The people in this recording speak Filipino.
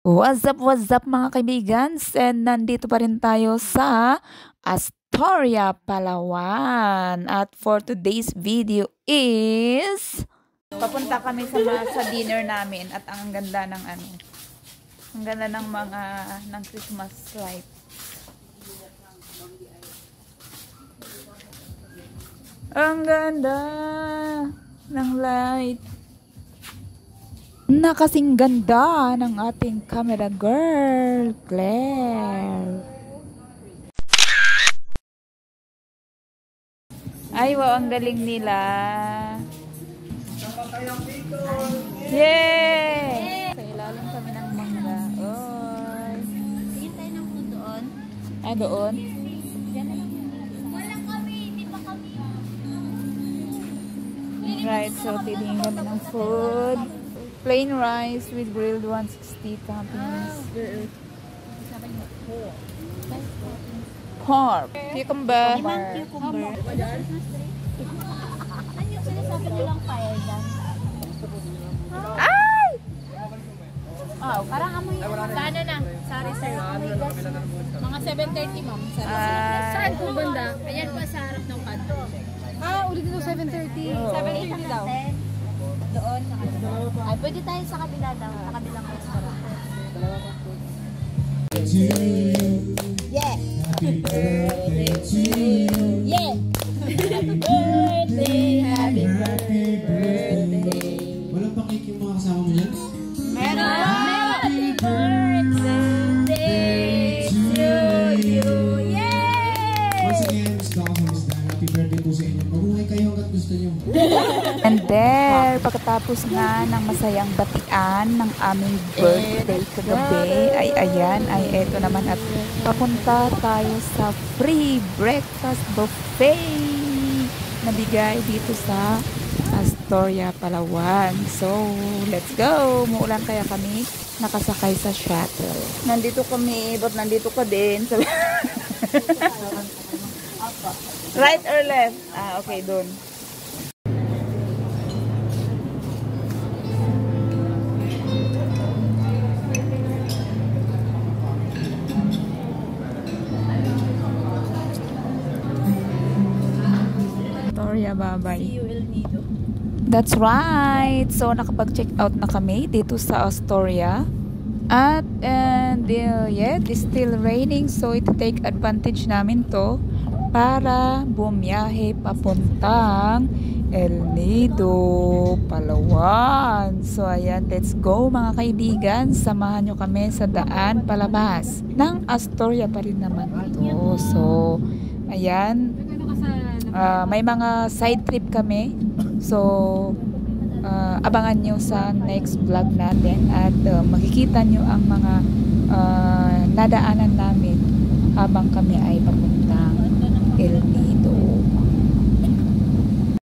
What's up mga kaibigan? And nandito pa rin tayo sa Astoria, Palawan. At for today's video is papunta kami sa dinner namin at ang ganda ng ang ganda ng mga Christmas lights. Ang ganda ng light. Nakasing ganda ng ating camera girl, Claire. Ay, wow, ang galing nila. Yay! Sa ilalim kami ng mangga. Oy. Tingin tayo ng food doon. Ah, doon? Wala kami, hindi pa kami. Right, so titingin kami ng food. Plain rice with grilled 160 toppings. Pork. Cucumber. Cucumber. Ano yung sinasabi nilang fire dyan? Ay! Oh, parang amoy. Sana na? Sorry sir. Mga 7:30 ma'am. Saan po banda? Ayan po sa harap ng kanto. Ulit dito 7:30. 7:30 daw. Doon. Ay, pwede tayo sa kabila daw. Sa kabilang restaurant. Yeah! Happy birthday to you! Yeah! Happy birthday! Happy birthday! Walang pakik yung mga kasama mo yan? Meron! Happy birthday to you! Yeah! Once again, Miss Dawn, Miss Dan, happy birthday po sa inyo. Mabuhay kayo hanggat gusto nyo. And there, pagkatapos nga ng masayang batian ng aming birthday kagabi, ay ayan, ay eto naman at papunta tayo sa free breakfast buffet na bigay dito sa Astoria, Palawan. So, let's go! Muulan kaya kami nakasakay sa shuttle. Nandito kami, but nandito ka din. Right or left? Ah, okay, doon. Bye-bye. That's right. So, nakapag-check out na kami dito sa Astoria. And yeah, it's still raining. So, iti-take advantage namin to para bumiyahe papuntang El Nido, Palawan. So, ayan, let's go mga kaibigan. Samahan nyo kami sa daan palabas ng Astoria pa rin naman ito. So, ayan. May mga side trip kami. So, abangan nyo sa next vlog natin at makikita nyo ang mga nadaanan namin habang kami ay papuntang El Nido.